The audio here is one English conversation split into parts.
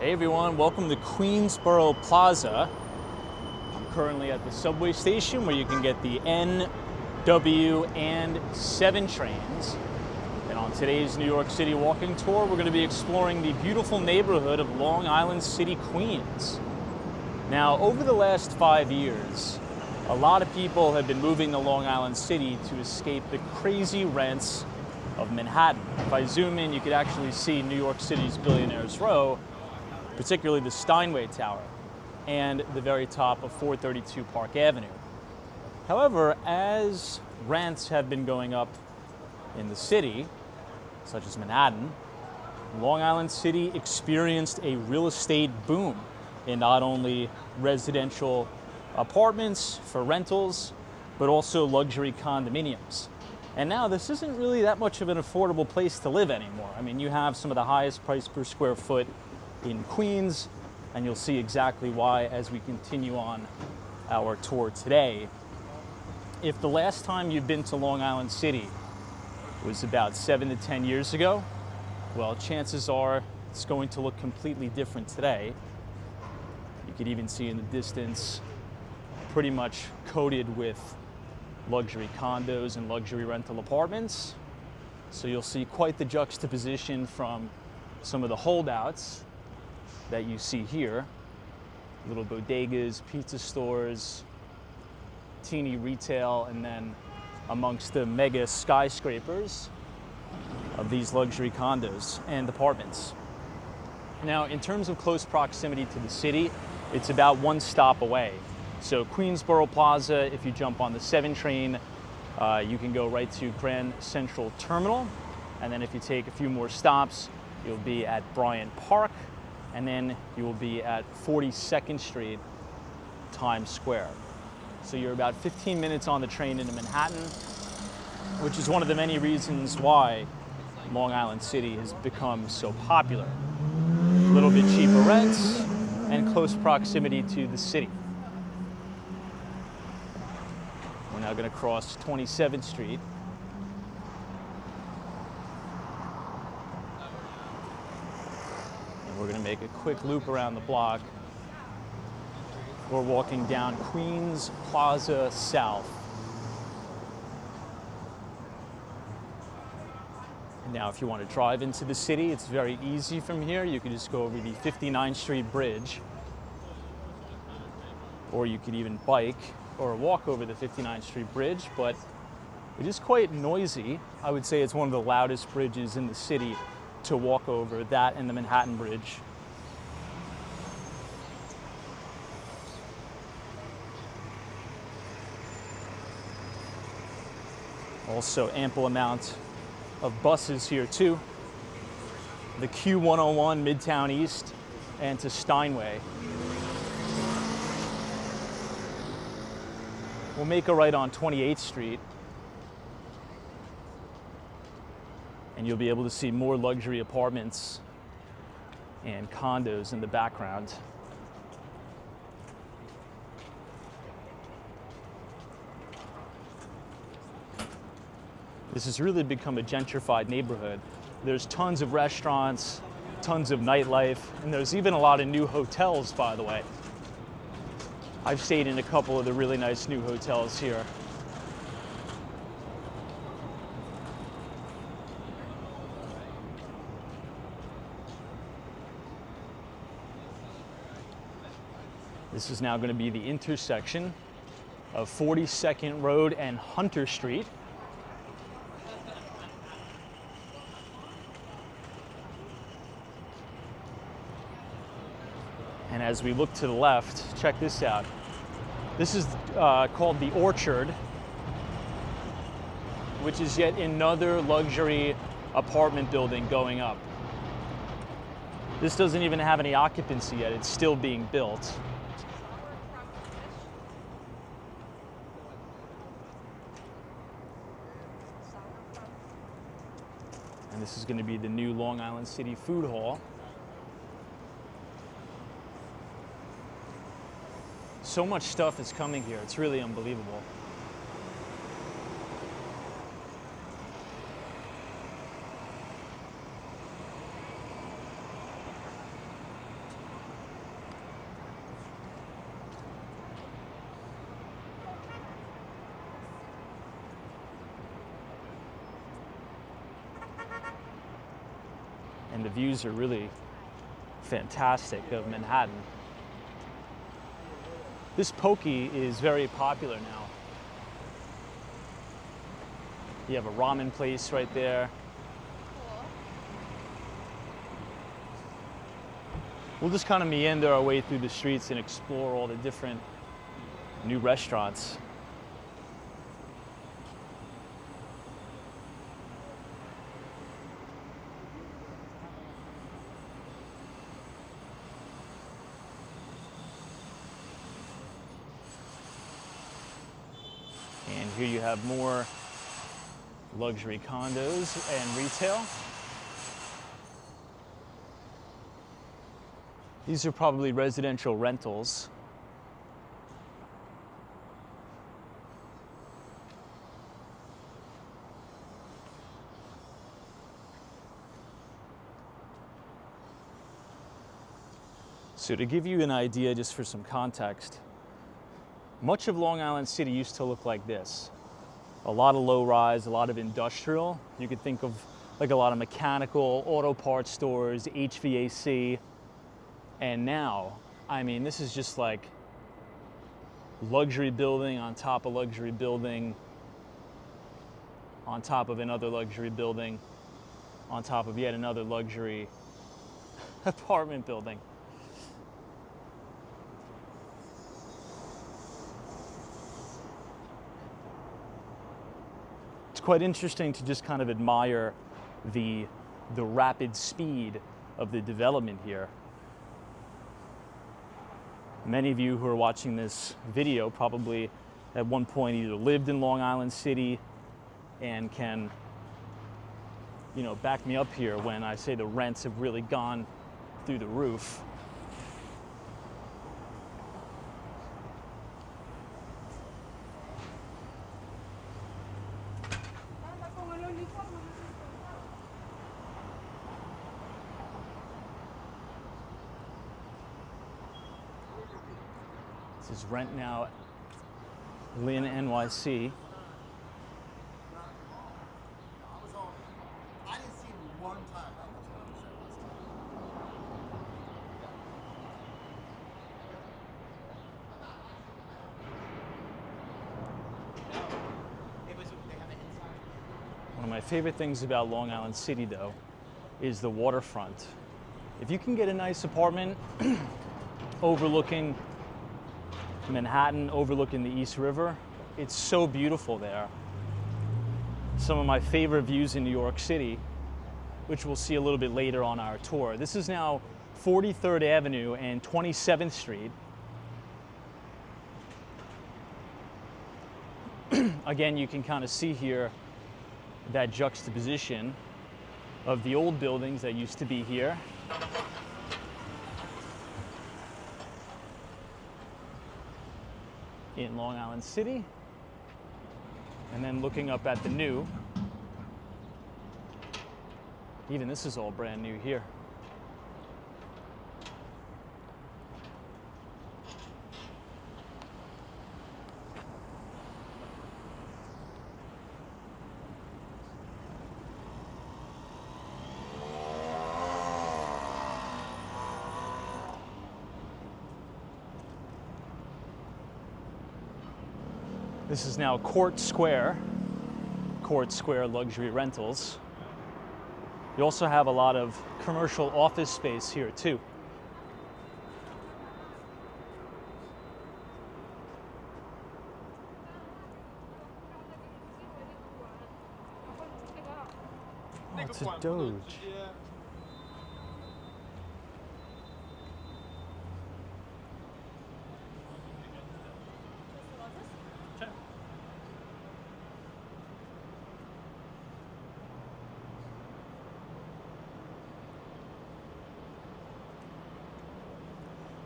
Hey everyone, welcome to Queensboro Plaza. I'm currently at the subway station where you can get the N, W, and 7 trains. And on today's New York City walking tour, we're going to be exploring the beautiful neighborhood of Long Island City, Queens. Now, over the last 5 years, a lot of people have been moving to Long Island City to escape the crazy rents of Manhattan. If I zoom in, you could actually see New York City's Billionaire's Row, particularly the Steinway Tower and the very top of 432 Park Avenue. However, as rents have been going up in the city, such as Manhattan, Long Island City experienced a real estate boom in not only residential apartments for rentals, but also luxury condominiums. And now this isn't really that much of an affordable place to live anymore. I mean, you have some of the highest price per square foot in Queens, and you'll see exactly why as we continue on our tour today. If the last time you've been to Long Island City was about 7 to 10 years ago, well, chances are it's going to look completely different today. You could even see in the distance pretty much coated with luxury condos and luxury rental apartments. So you'll see quite the juxtaposition from some of the holdouts that you see here. Little bodegas, pizza stores, teeny retail, and then amongst the mega skyscrapers of these luxury condos and apartments. Now, in terms of close proximity to the city, it's about one stop away. So Queensboro Plaza, if you jump on the 7 train, you can go right to Grand Central Terminal. And then if you take a few more stops, you'll be at Bryant Park. And then you will be at 42nd Street, Times Square. So you're about 15 minutes on the train into Manhattan, which is one of the many reasons why Long Island City has become so popular. A little bit cheaper rents and close proximity to the city. We're now going to cross 27th Street. We're going to make a quick loop around the block. We're walking down Queens Plaza South. Now, if you want to drive into the city, it's very easy from here. You can just go over the 59th Street Bridge, or you could even bike or walk over the 59th Street Bridge, but it is quite noisy. I would say it's one of the loudest bridges in the city to walk over, that and the Manhattan Bridge. Also ample amount of buses here too. The Q101 Midtown East and to Steinway. We'll make a right on 28th Street. And you'll be able to see more luxury apartments and condos in the background. This has really become a gentrified neighborhood. There's tons of restaurants, tons of nightlife, and there's even a lot of new hotels, by the way. I've stayed in a couple of the really nice new hotels here. This is now going to be the intersection of 42nd Road and Hunter Street. And as we look to the left, check this out. This is called the Orchard, which is yet another luxury apartment building going up. This doesn't even have any occupancy yet. It's still being built. And this is going to be the new Long Island City Food Hall. So much stuff is coming here. It's really unbelievable. And the views are really fantastic of Manhattan. This pokey is very popular now. You have a ramen place right there. We'll just kind of meander our way through the streets and explore all the different new restaurants. And here you have more luxury condos and retail. These are probably residential rentals. So to give you an idea, just for some context, much of Long Island City used to look like this. A lot of low-rise, a lot of industrial. You could think of like a lot of mechanical, auto parts stores, HVAC. And now, I mean, this is just like luxury building on top of luxury building, on top of another luxury building, on top of yet another luxury apartment building. It's quite interesting to just kind of admire the rapid speed of the development here. Many of you who are watching this video probably at one point either lived in Long Island City and can, you know, back me up here when I say the rents have really gone through the roof. This is Rent Now, Lynn, NYC. I didn't see him one time. One of my favorite things about Long Island City, though, is the waterfront. If you can get a nice apartment overlooking Manhattan, overlooking the East River, it's so beautiful there. Some of my favorite views in New York City, which we'll see a little bit later on our tour. This is now 43rd Avenue and 27th Street. Again, you can kind of see here that juxtaposition of the old buildings that used to be here. In Long Island City, and then looking up at the new. Even this is all brand new here. This is now Court Square Luxury Rentals. You also have a lot of commercial office space here too. Oh, it's a Doge.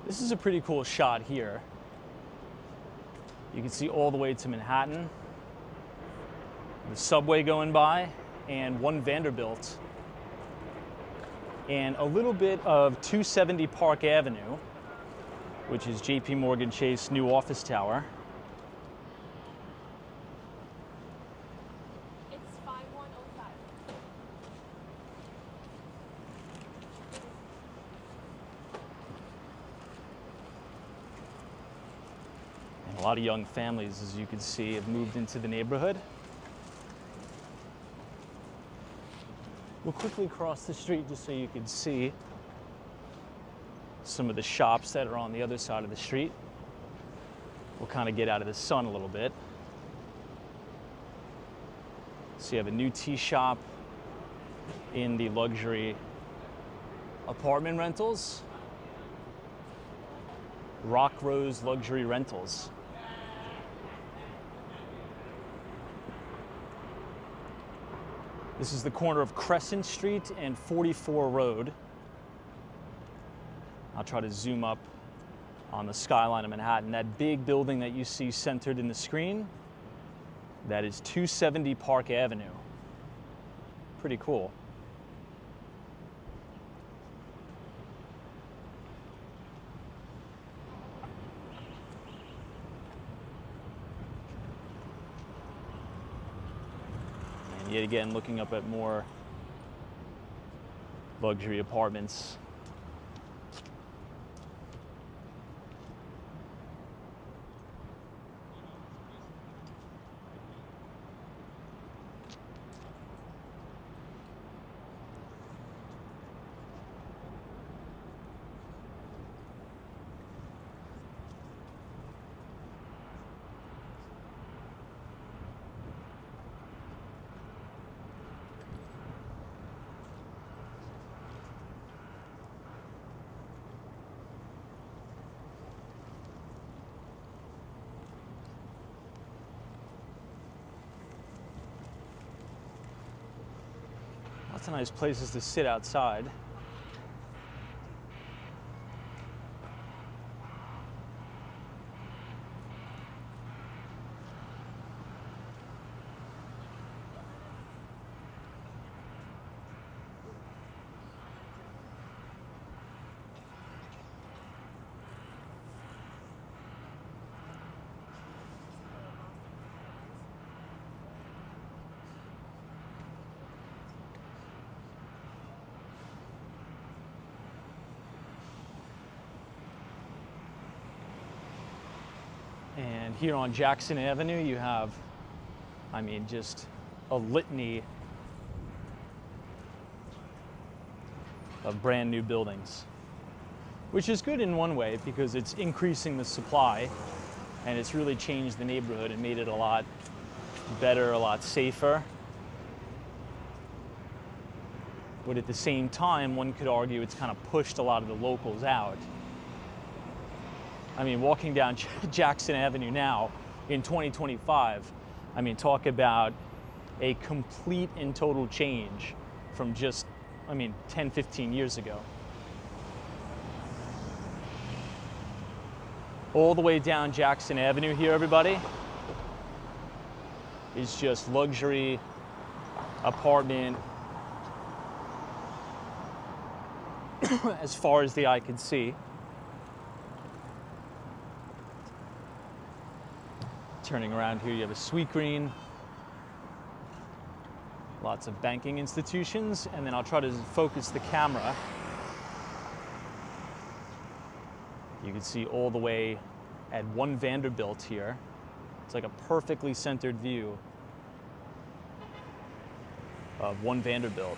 This is a pretty cool shot here. You can see all the way to Manhattan, the subway going by, and One Vanderbilt, and a little bit of 270 Park Avenue, which is JP Morgan Chase new office tower. It's 5105. A lot of young families, as you can see, have moved into the neighborhood. We'll quickly cross the street just so you can see some of the shops that are on the other side of the street. We'll kind of get out of the sun a little bit. So you have a new tea shop in the luxury apartment rentals. Rock Rose Luxury Rentals. This is the corner of Crescent Street and 44 Road. I'll try to zoom up on the skyline of Manhattan. That big building that you see centered in the screen, that is 270 Park Avenue. Pretty cool. And yet again, looking up at more luxury apartments. Lots of nice places to sit outside. And here on Jackson Avenue, you have, I mean, just a litany of brand new buildings, which is good in one way because it's increasing the supply and it's really changed the neighborhood and made it a lot better, a lot safer. But at the same time, one could argue it's kind of pushed a lot of the locals out. I mean, walking down Jackson Avenue now in 2025, I mean, talk about a complete and total change from just, I mean, 10, 15 years ago. All the way down Jackson Avenue here, everybody, is just luxury apartment as far as the eye can see. Turning around here, you have a Sweet Green, lots of banking institutions, and then I'll try to focus the camera. You can see all the way at 1 Vanderbilt here. It's like a perfectly centered view of 1 Vanderbilt.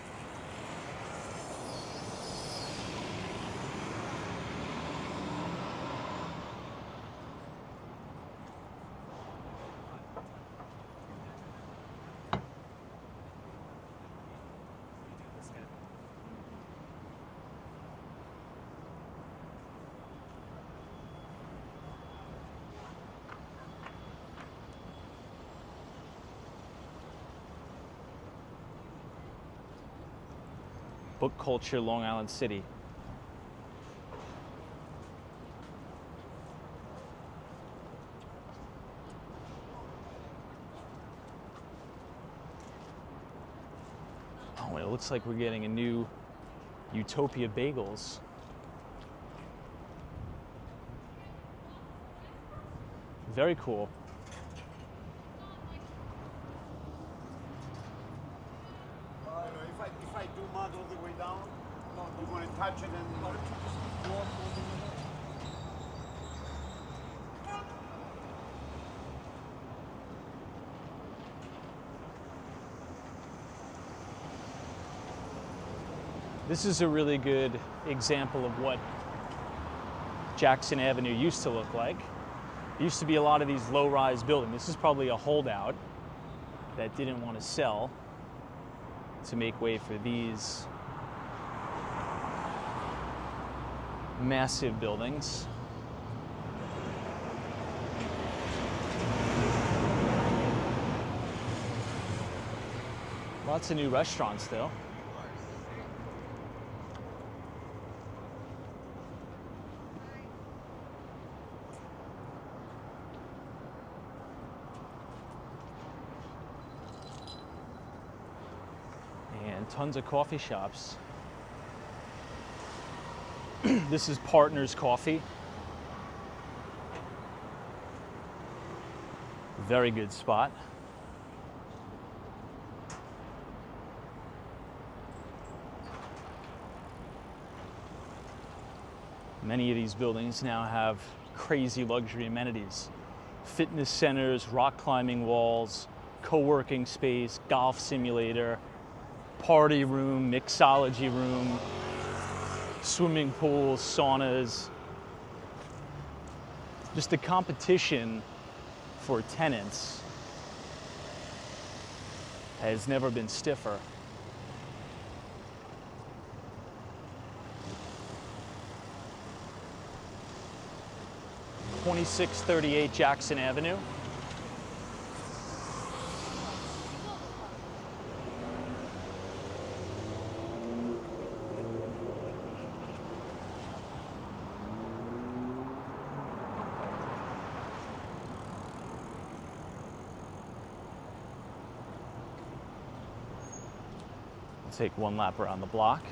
Book Culture, Long Island City. Oh, it looks like we're getting a new Utopia Bagels. Very cool. If I do mud all the way down, no, you want to touch it and just walk all the way down? This is a really good example of what Jackson Avenue used to look like. There used to be a lot of these low-rise buildings. This is probably a holdout that didn't want to sell to make way for these massive buildings. Lots of new restaurants though. And tons of coffee shops. This is Partners Coffee. Very good spot. Many of these buildings now have crazy luxury amenities. Fitness centers, rock climbing walls, co-working space, golf simulator, party room, mixology room, swimming pools, saunas. Just the competition for tenants has never been stiffer. (2638) Jackson Avenue. We'll take one lap around the block.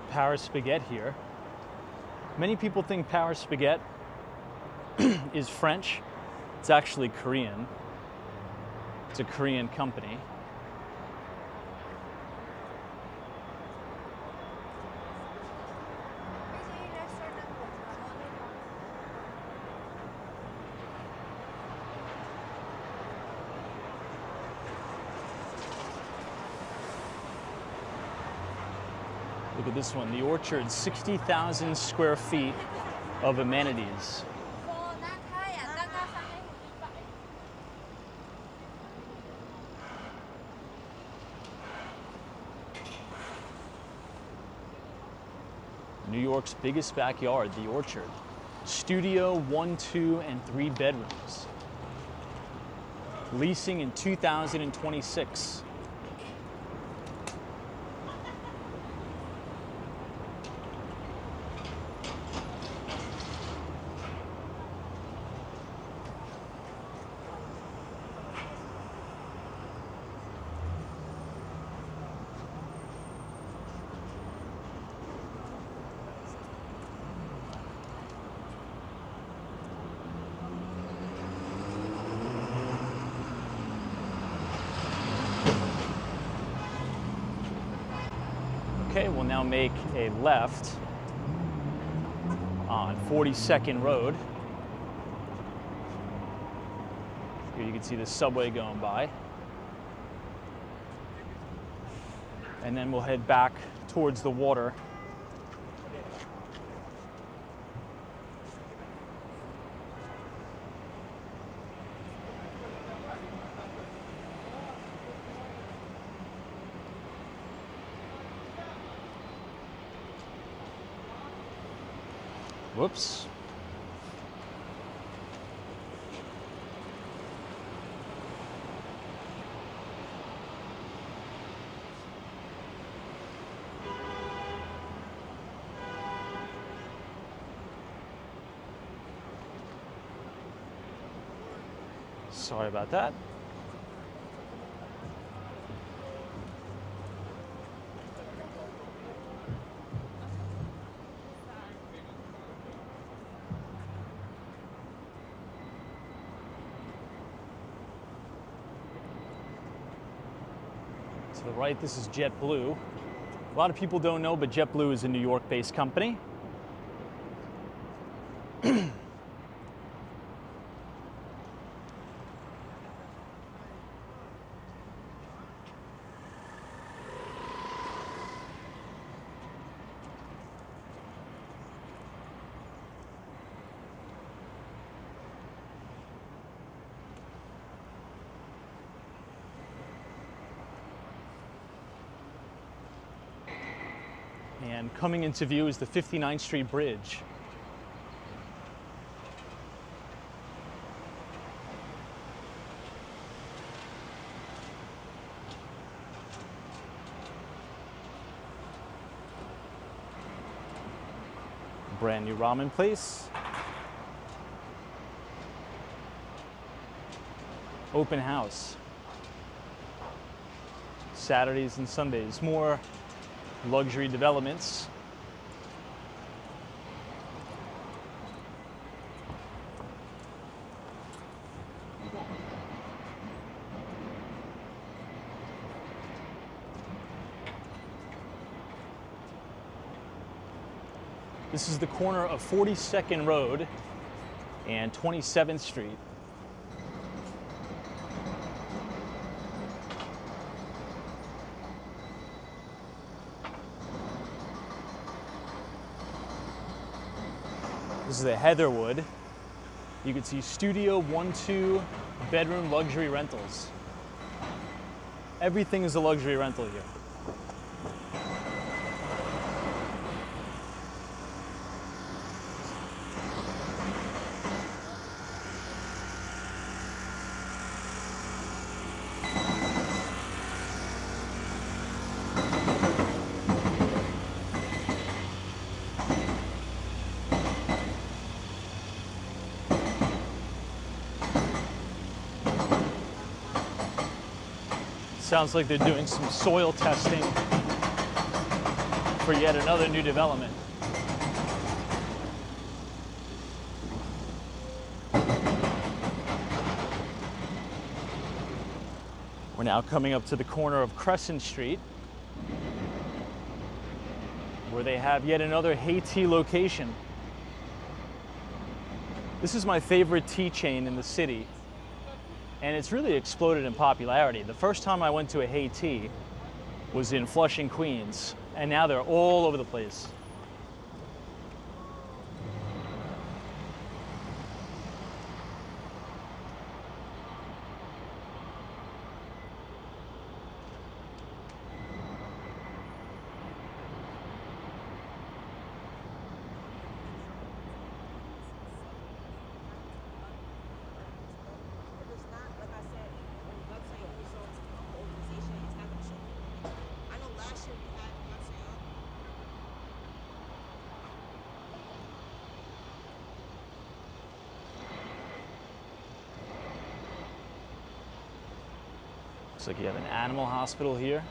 Paris spaghetti here. Many people think Paris spaghetti is French. It's actually Korean. It's a Korean company. Look at this one, the Orchard, 60,000 square feet of amenities. New York's biggest backyard, the Orchard. Studio, 1, 2, and 3 bedrooms. Leasing in 2026. Okay, we'll now make a left on 42nd Road. Here you can see the subway going by. And then we'll head back towards the water. Whoops. Sorry about that. To the right, this is JetBlue. A lot of people don't know, but JetBlue is a New York-based company. And coming into view is the 59th Street Bridge. Brand new ramen place. Open house. Saturdays and Sundays. More luxury developments. This is the corner of 42nd Road and 27th Street. This is the Heatherwood. You can see studio, 1-2 bedroom luxury rentals. Everything is a luxury rental here. Sounds like they're doing some soil testing for yet another new development. We're now coming up to the corner of Crescent Street, where they have yet another Haiti location. This is my favorite tea chain in the city, and it's really exploded in popularity. The first time I went to a Haiti was in Flushing, Queens, and now they're all over the place. Looks like you have an animal hospital here.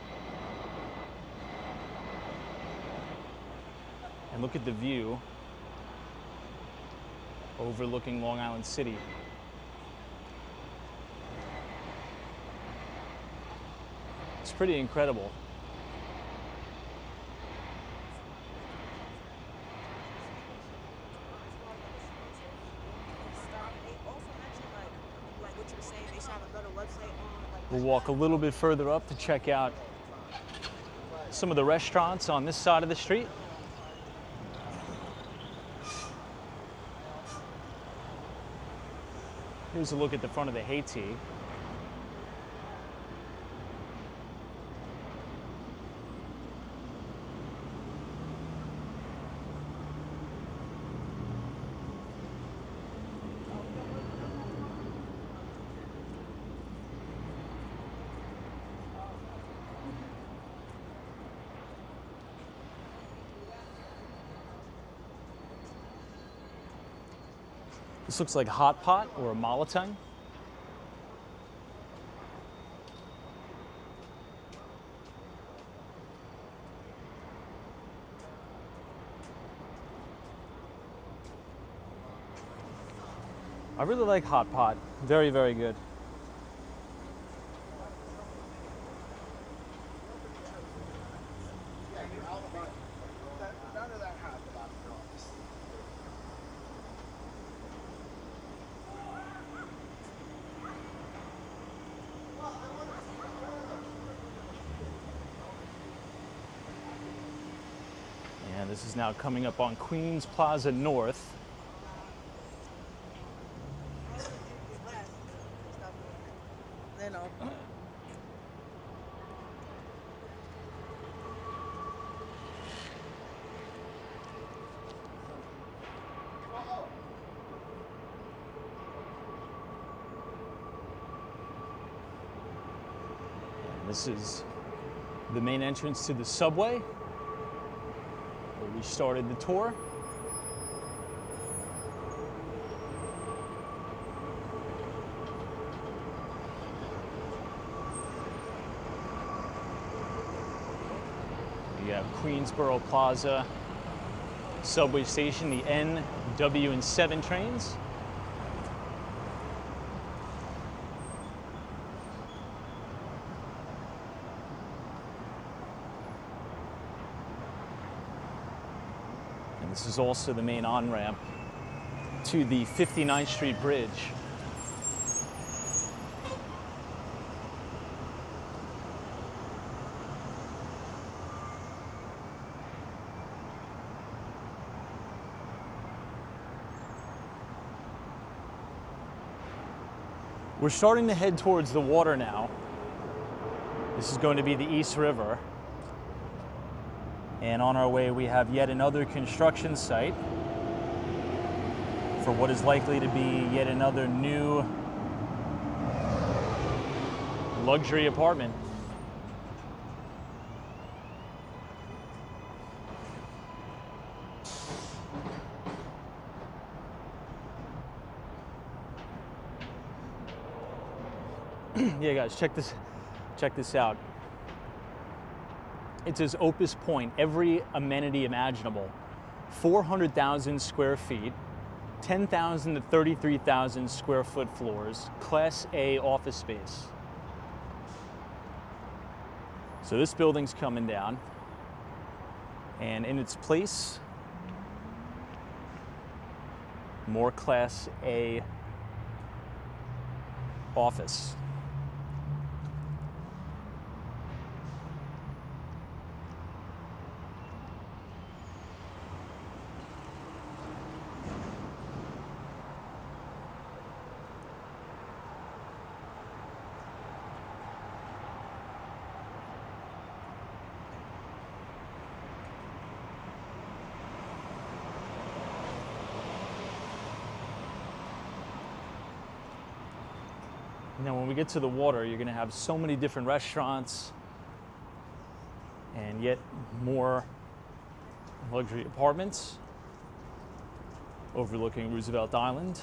And look at the view overlooking Long Island City. It's pretty incredible. We'll walk a little bit further up to check out some of the restaurants on this side of the street. Here's a look at the front of the Haiti. This looks like a hot pot or a Molotov. I really like hot pot. Very, very good. And this is now coming up on Queens Plaza North. This is the main entrance to the subway, where we started the tour. We have Queensboro Plaza subway station, the N, W, and 7 trains. This is also the main on-ramp to the 59th Street Bridge. We're starting to head towards the water now. This is going to be the East River. And on our way, we have yet another construction site for what is likely to be yet another new luxury apartment. Yeah, guys, check this out. It says Opus Point, every amenity imaginable. 400,000 square feet, 10,000 to 33,000 square foot floors, Class A office space. So this building's coming down, and in its place, more Class A office. Now, when we get to the water, you're going to have so many different restaurants and yet more luxury apartments overlooking Roosevelt Island.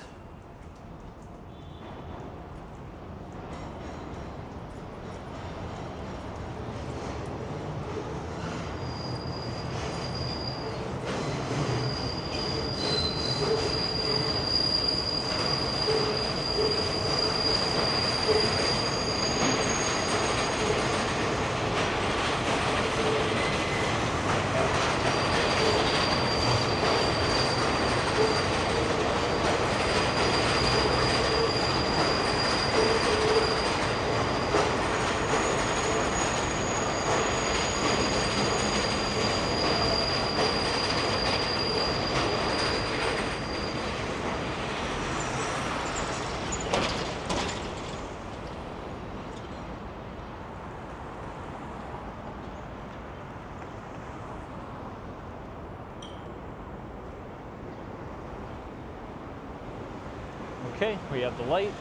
Okay, we have the light.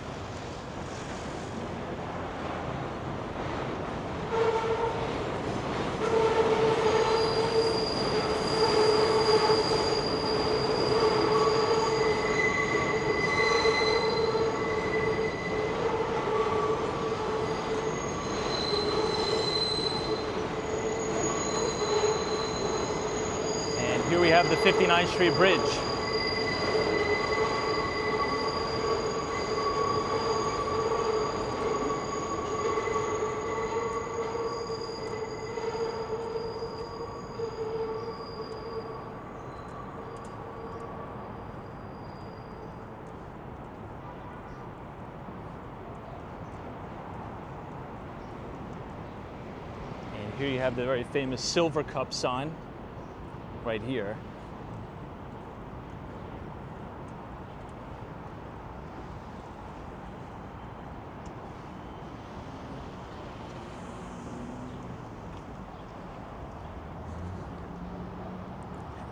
And here we have the 59th Street Bridge. here you have the very famous Silver Cup sign right here.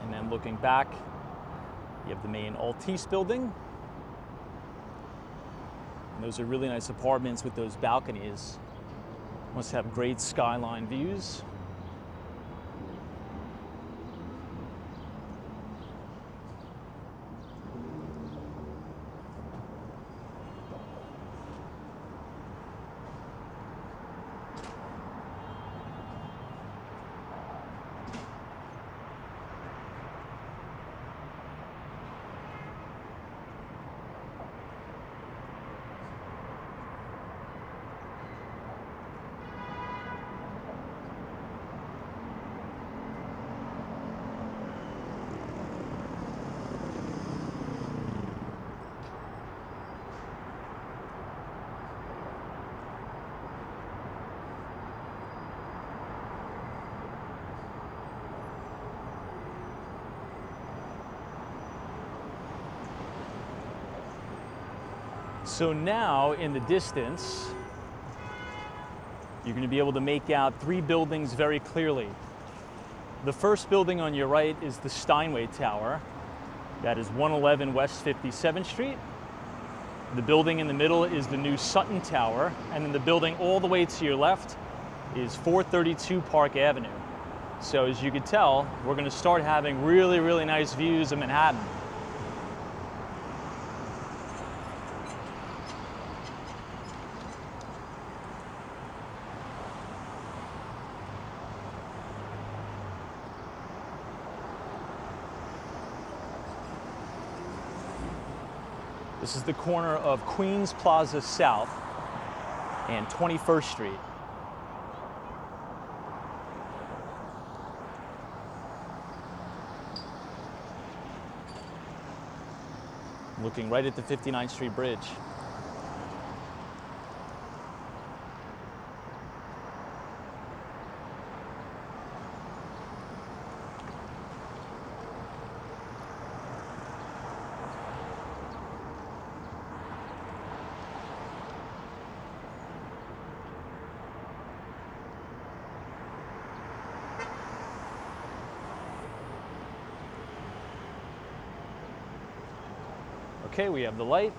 And then looking back, you have the main Altice building. And those are really nice apartments with those balconies. Must have great skyline views. So now in the distance, you're going to be able to make out three buildings very clearly. The first building on your right is the Steinway Tower. That is 111 West 57th Street. The building in the middle is the new Sutton Tower, and then the building all the way to your left is 432 Park Avenue. So as you can tell, we're going to start having really, really nice views of Manhattan. This is the corner of Queens Plaza South and 21st Street. Looking right at the 59th Street Bridge. Okay, we have the light.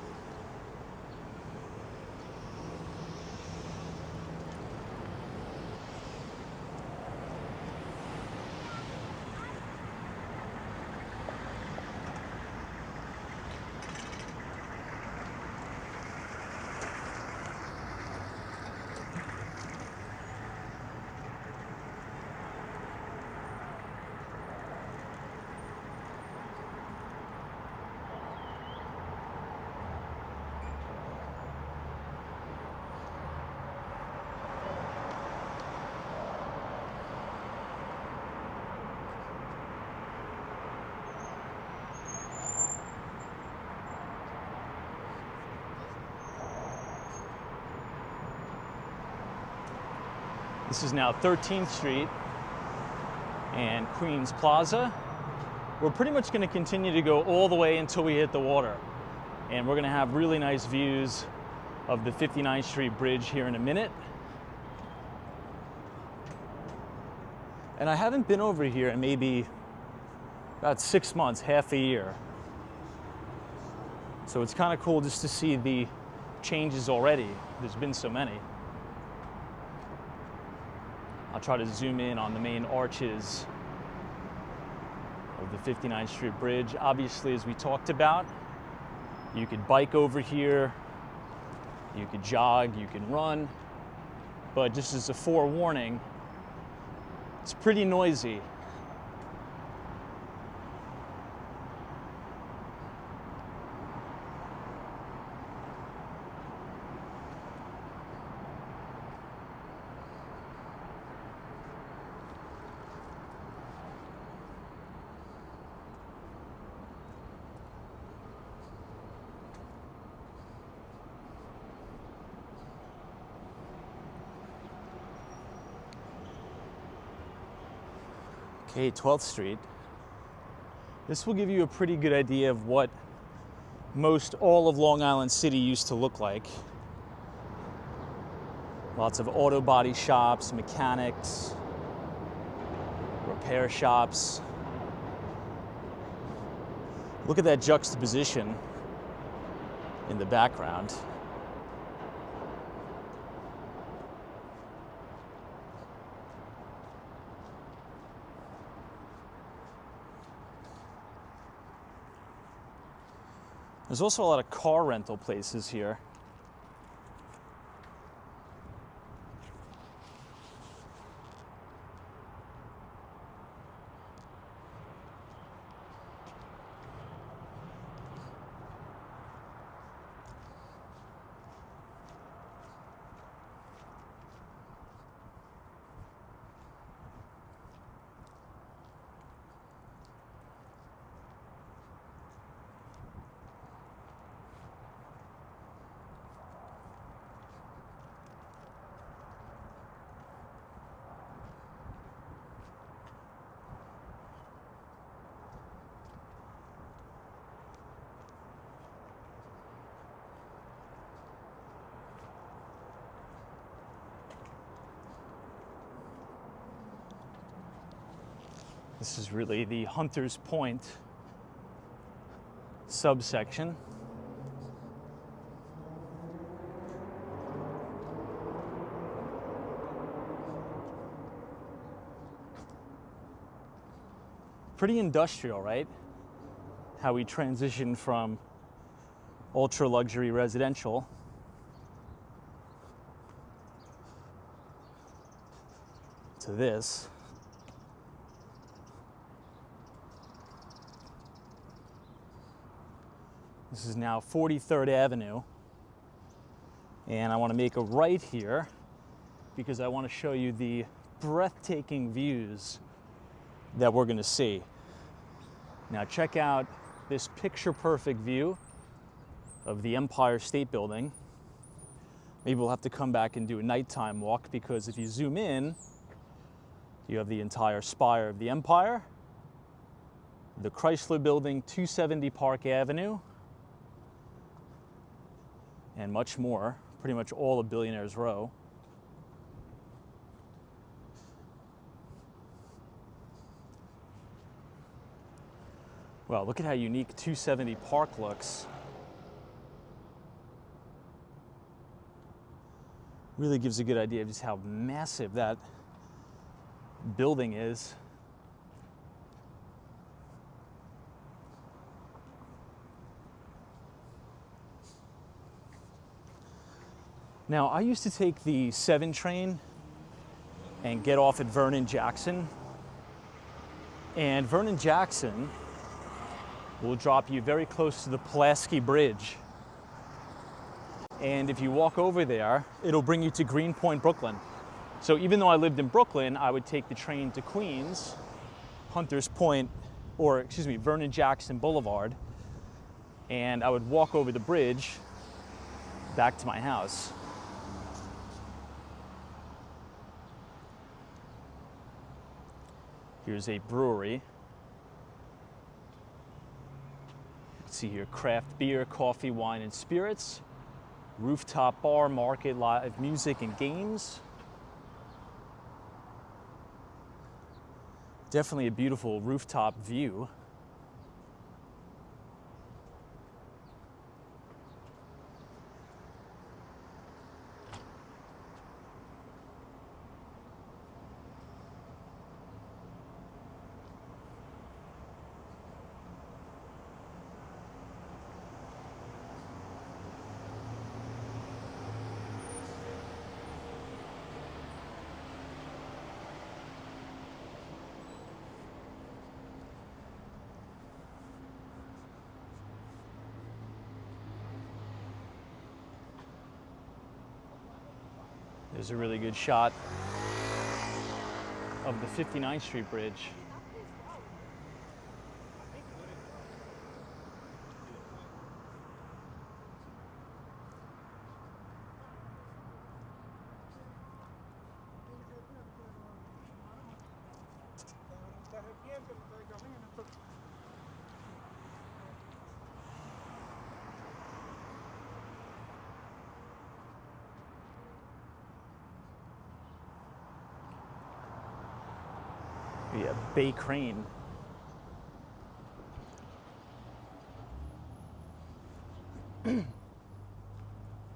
This is now 13th Street and Queens Plaza. We're pretty much going to continue to go all the way until we hit the water. And we're going to have really nice views of the 59th Street Bridge here in a minute. And I haven't been over here in maybe about 6 months, half a year. So it's kind of cool just to see the changes already. There's been so many. I'll try to zoom in on the main arches of the 59th Street Bridge. Obviously, as we talked about, you could bike over here, you could jog, you can run, but just as a forewarning, it's pretty noisy. Okay, 12th Street. This will give you a pretty good idea of what most all of Long Island City used to look like. Lots of auto body shops, mechanics, repair shops. Look at that juxtaposition in the background. There's also a lot of car rental places here. This is really the Hunters Point subsection. Pretty industrial, right? How we transitioned from ultra luxury residential to this. This is now 43rd Avenue, and I want to make a right here because I want to show you the breathtaking views that we're going to see. Now check out this picture-perfect view of the Empire State Building. Maybe we'll have to come back and do a nighttime walk because if you zoom in, you have the entire spire of the Empire, the Chrysler Building, 270 Park Avenue, and much more, pretty much all of Billionaire's Row. Well, look at how unique 270 Park looks. Really gives a good idea of just how massive that building is. Now, I used to take the 7 train and get off at Vernon Jackson. And Vernon Jackson will drop you very close to the Pulaski Bridge. And if you walk over there, it'll bring you to Greenpoint, Brooklyn. So even though I lived in Brooklyn, I would take the train to Queens, Hunters Point, or excuse me, Vernon Jackson Boulevard, and I would walk over the bridge back to my house. Here's a brewery. Let's see here, craft beer, coffee, wine, and spirits. Rooftop bar, market, live music, and games. Definitely a beautiful rooftop view. There's a really good shot of the 59th Street Bridge. Yeah, Bay Crane.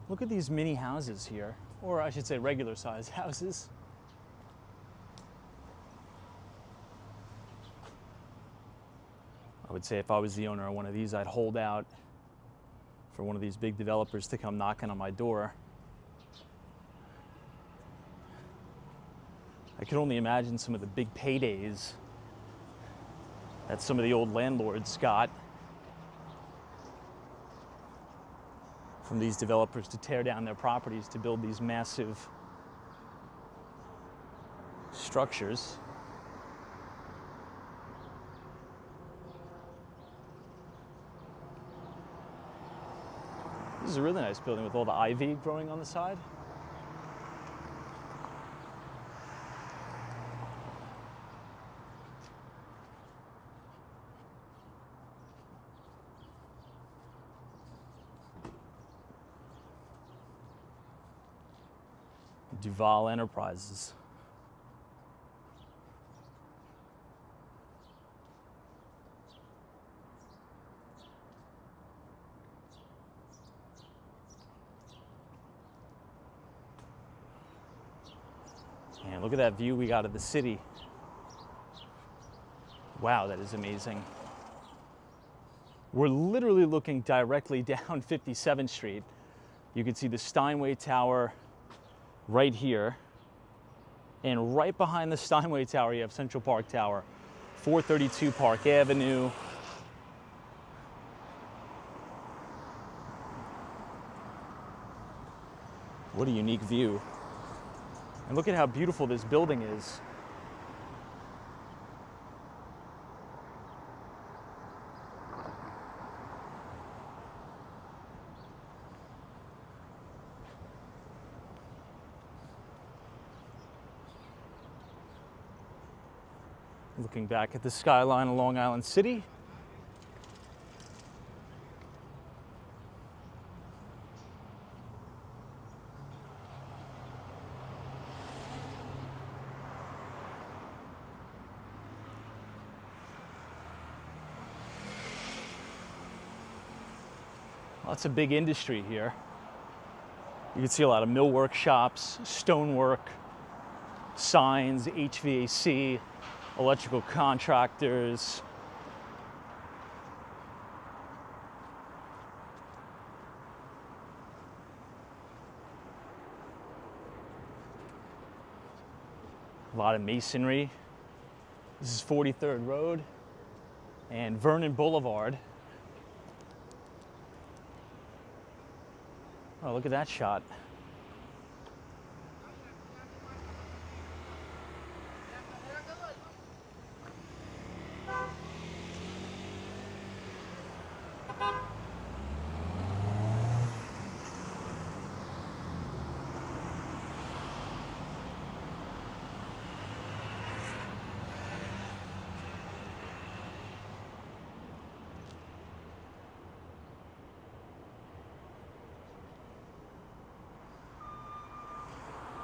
Look at these mini houses here, or I should say regular size houses. I would say if I was the owner of one of these, I'd hold out for one of these big developers to come knocking on my door. I could only imagine some of the big paydays that some of the old landlords got from these developers to tear down their properties to build these massive structures. This is a really nice building with all the ivy growing on the side. Duval Enterprises. And look at that view we got of the city. Wow, that is amazing. We're literally looking directly down 57th Street. You can see the Steinway Tower right here. And right behind the Steinway Tower, you have Central Park Tower, 432 Park Avenue. What a unique view. And look at how beautiful this building is. Looking back at the skyline of Long Island City. Lots of big industry here. You can see a lot of millwork shops, stonework, signs, HVAC, electrical contractors. A lot of masonry. This is 43rd Road and Vernon Boulevard. Oh, look at that shot.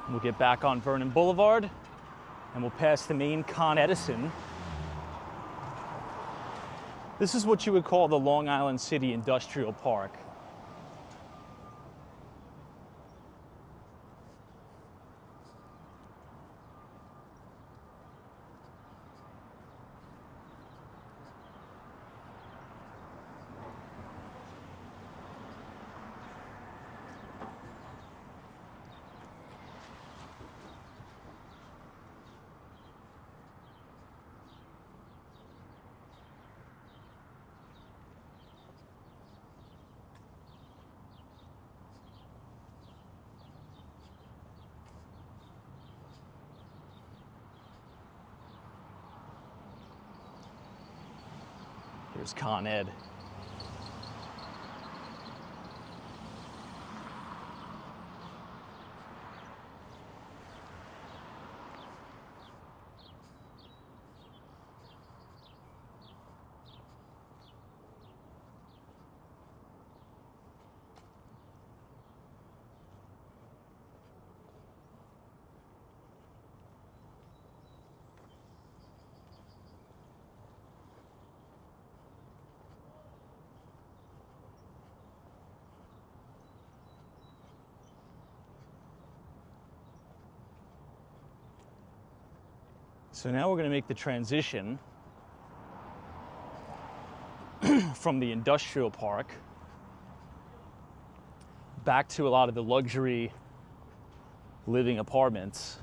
We'll get back on Vernon Boulevard and we'll pass the main Con Edison. This is what you would call the Long Island City Industrial Park. Here's Con Ed. So now we're going to make the transition from the industrial park back to a lot of the luxury living apartments.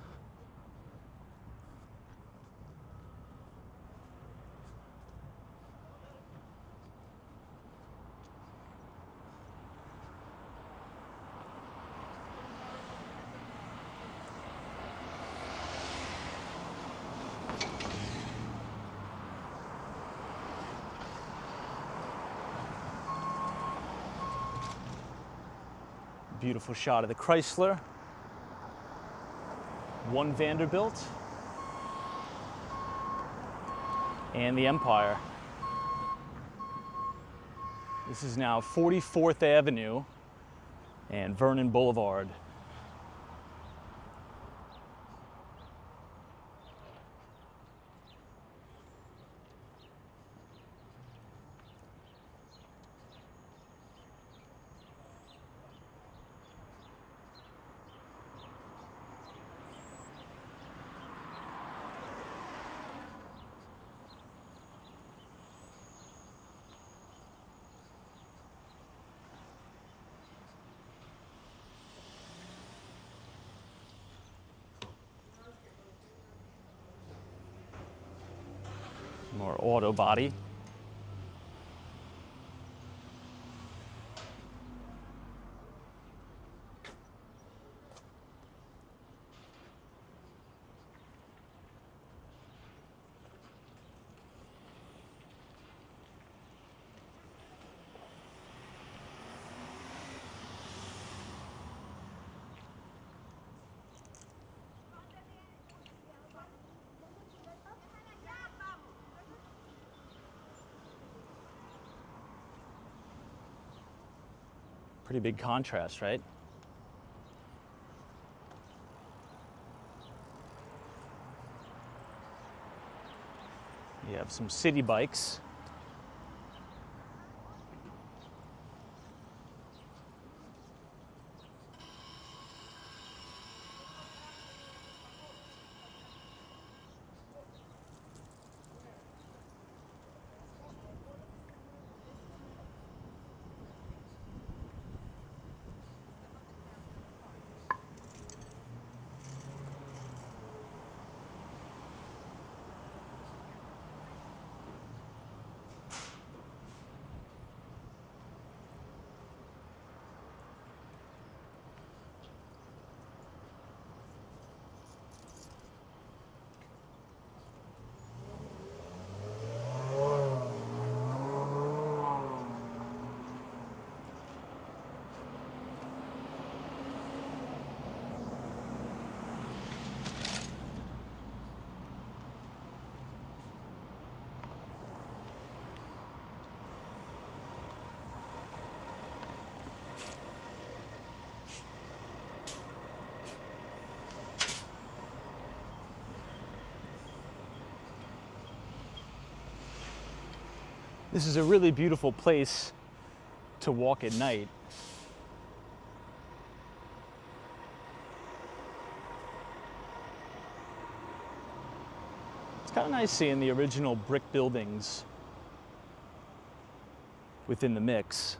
Beautiful shot of the Chrysler, one Vanderbilt, and the Empire. This is now 44th Avenue and Vernon Boulevard. More auto body. Pretty big contrast, right? You have some city bikes. This is a really beautiful place to walk at night. It's kind of nice seeing the original brick buildings within the mix.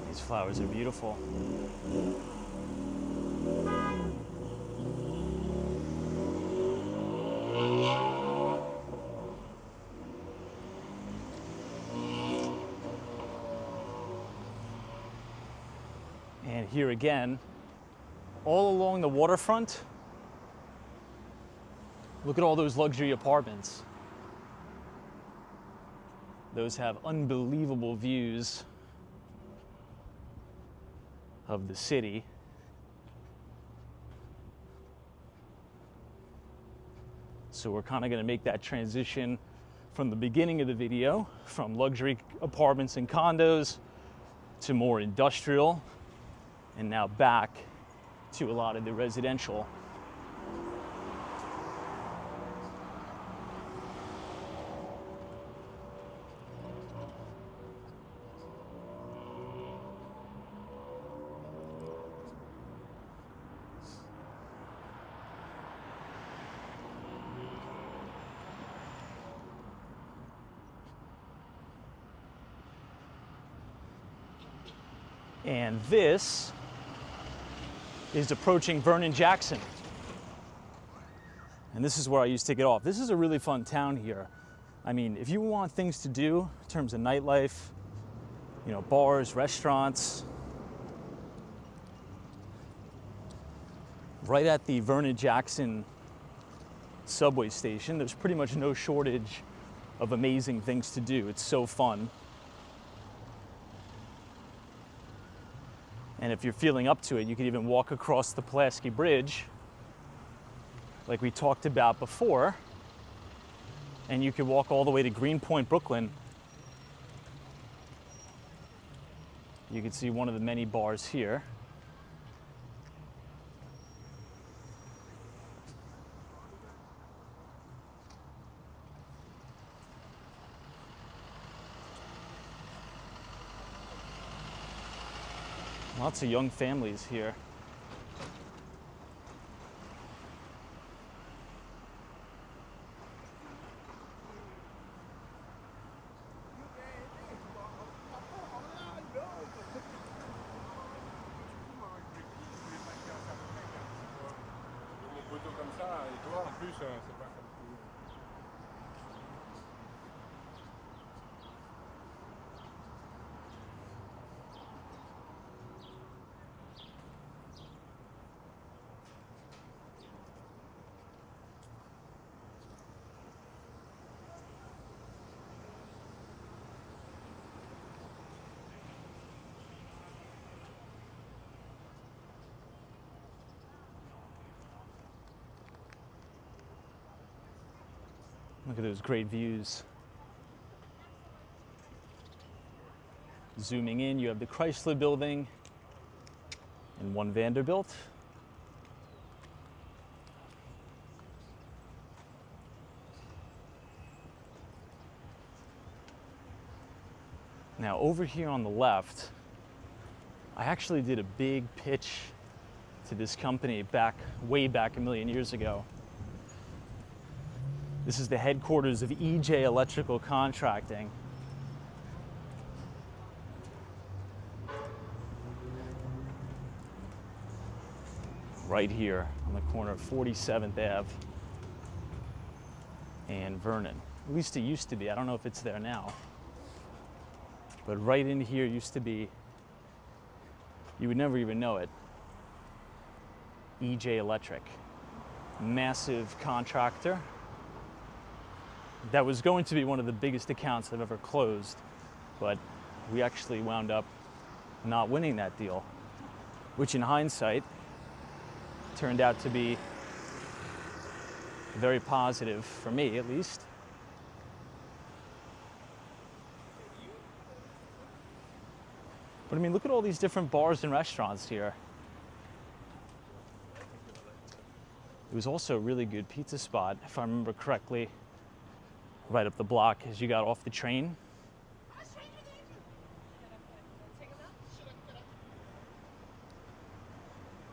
These flowers are beautiful. And here again, all along the waterfront, look at all those luxury apartments. Those have unbelievable views of the city. So we're kind of going to make that transition from the beginning of the video, from luxury apartments and condos to more industrial, and now back to a lot of the residential. And this is approaching Vernon Jackson. And this is where I used to get off. This is a really fun town here. I mean, if you want things to do in terms of nightlife, you know, bars, restaurants, right at the Vernon Jackson subway station, there's pretty much no shortage of amazing things to do. It's so fun. And if you're feeling up to it, you can even walk across the Pulaski Bridge, like we talked about before, and you could walk all the way to Greenpoint, Brooklyn. You can see one of the many bars here. Lots of young families here. Look at those great views. Zooming in, you have the Chrysler Building and One Vanderbilt. Now over here on the left, I actually did a big pitch to this company way back a million years ago. This is the headquarters of EJ Electrical Contracting. Right here on the corner of 47th Ave and Vernon. At least it used to be. I don't know if it's there now. But right in here used to be, you would never even know it, EJ Electric. Massive contractor. That was going to be one of the biggest accounts I've ever closed, but we actually wound up not winning that deal, which in hindsight turned out to be very positive for me, at least. But I mean, look at all these different bars and restaurants here. It was also a really good pizza spot, if I remember correctly, right up the block as you got off the train.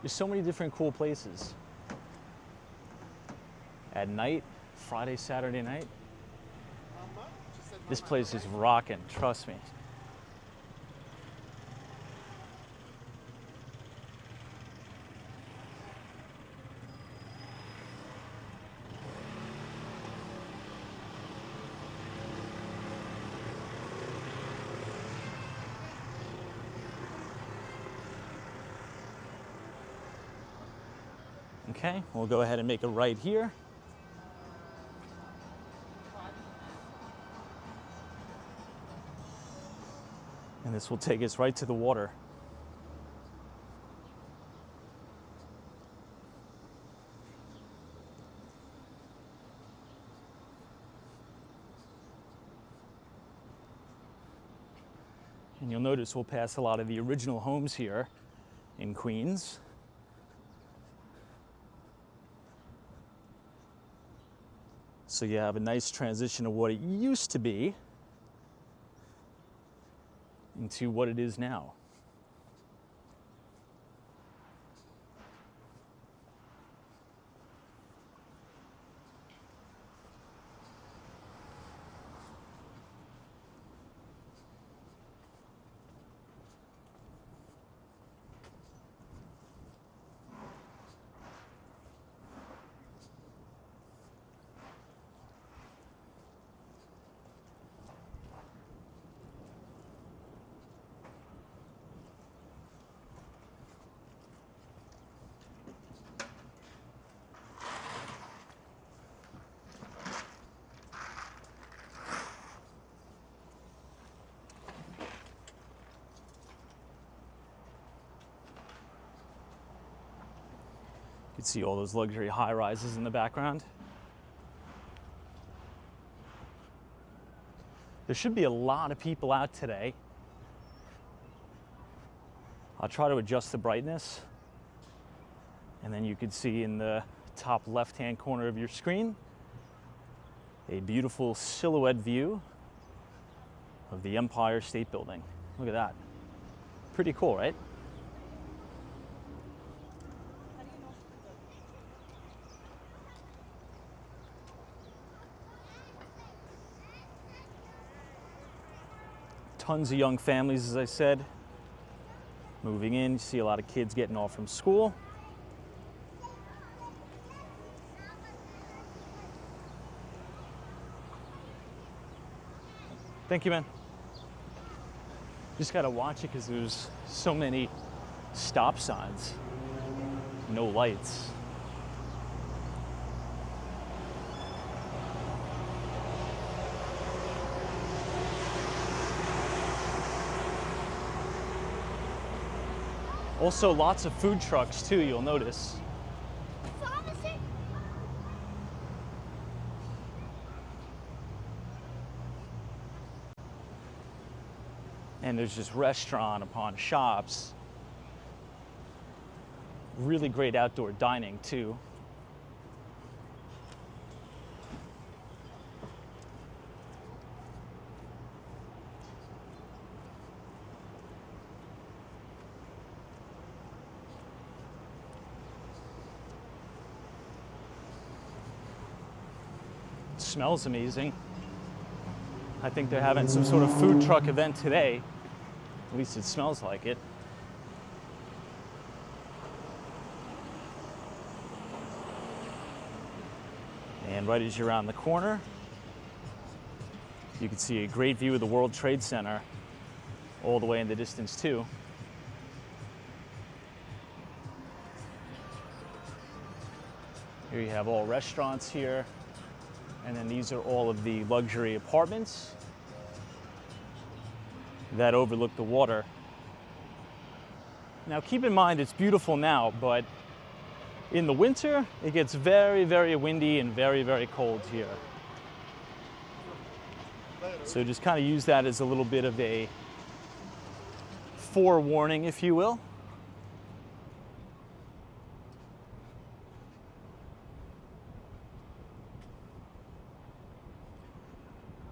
There's so many different cool places. At night, Friday, Saturday night, this place is rocking, trust me. Okay, we'll go ahead and make a right here. And this will take us right to the water. And you'll notice we'll pass a lot of the original homes here in Queens. So you have a nice transition of what it used to be into what it is now. You can see all those luxury high-rises in the background. There should be a lot of people out today. I'll try to adjust the brightness. And then you can see in the top left-hand corner of your screen, a beautiful silhouette view of the Empire State Building. Look at that. Pretty cool, right? Tons of young families, as I said, moving in. You see a lot of kids getting off from school. Thank you, man. Just gotta watch it because there's so many stop signs, no lights. Also, lots of food trucks too, you'll notice. And there's just restaurant upon shops. Really great outdoor dining too. Smells amazing. I think they're having some sort of food truck event today. At least it smells like it. And right as you're around the corner, you can see a great view of the World Trade Center all the way in the distance too. Here you have all restaurants here. And then these are all of the luxury apartments that overlook the water. Now keep in mind it's beautiful now, but in the winter it gets very, very windy and very, very cold here. So just kind of use that as a little bit of a forewarning, if you will.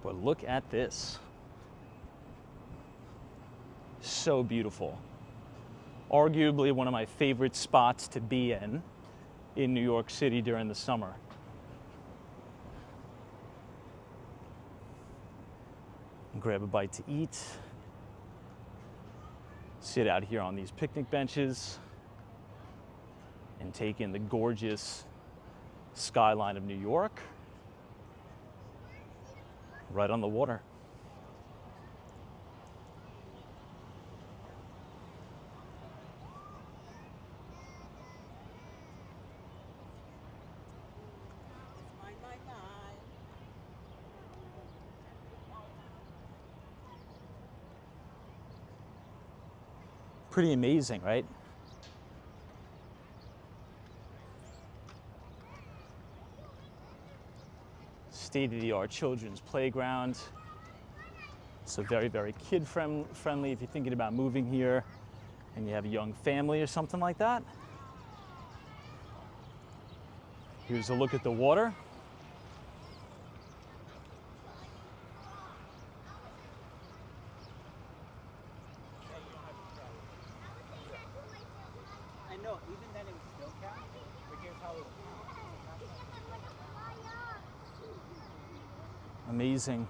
But look at this. So beautiful. Arguably one of my favorite spots to be in New York City during the summer. Grab a bite to eat. Sit out here on these picnic benches and take in the gorgeous skyline of New York. Right on the water. Pretty amazing, right? State-of-the-art children's playground. So very, very kid-friendly if you're thinking about moving here and you have a young family or something like that. Here's a look at the water. I know, even then it was still count, but here's how it Amazing.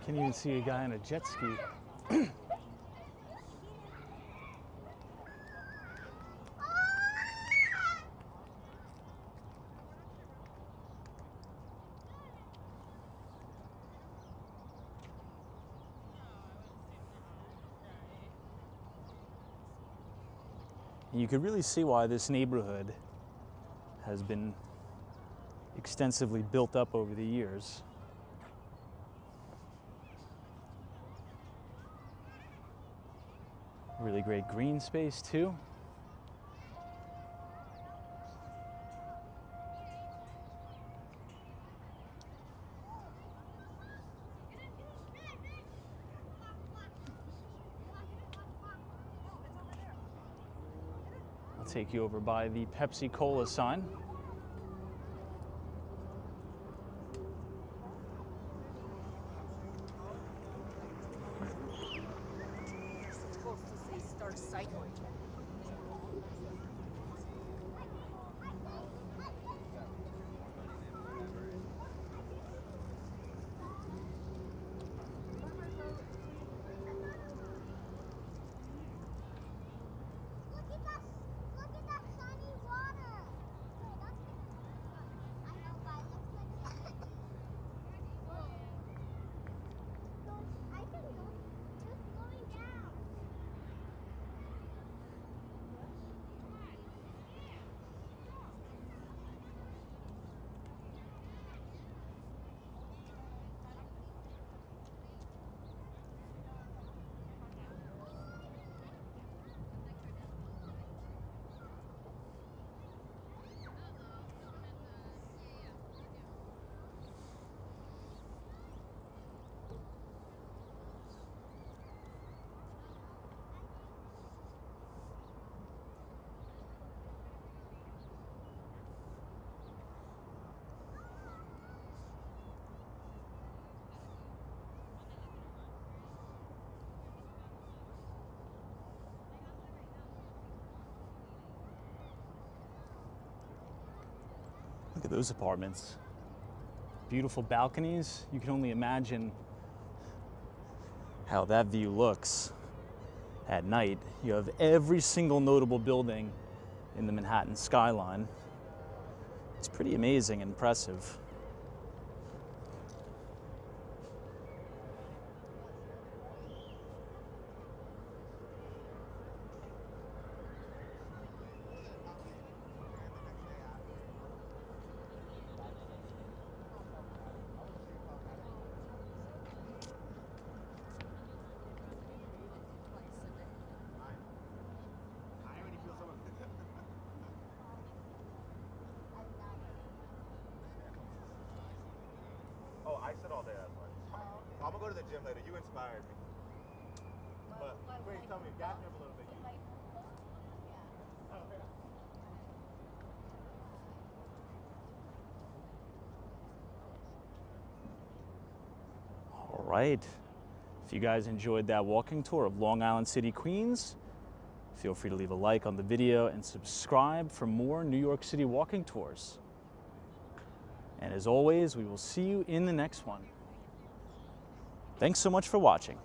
Can't even see a guy on a jet ski. And you could really see why this neighborhood has been extensively built up over the years. Really great green space too. I'll take you over by the Pepsi Cola sign. supposed to say start cycling. Look at those apartments. Beautiful balconies. You can only imagine how that view looks at night. You have every single notable building in the Manhattan skyline. It's pretty amazing and impressive. Oh, I sit all day, that's why. I'm gonna go to the gym later. You inspired me. But wait, tell me, gap me up a little bit. All right. If If you guys enjoyed that walking tour of Long Island City, Queens, feel free to leave a like on the video and subscribe for more New York City walking tours. And as always, we will see you in the next one. Thanks so much for watching.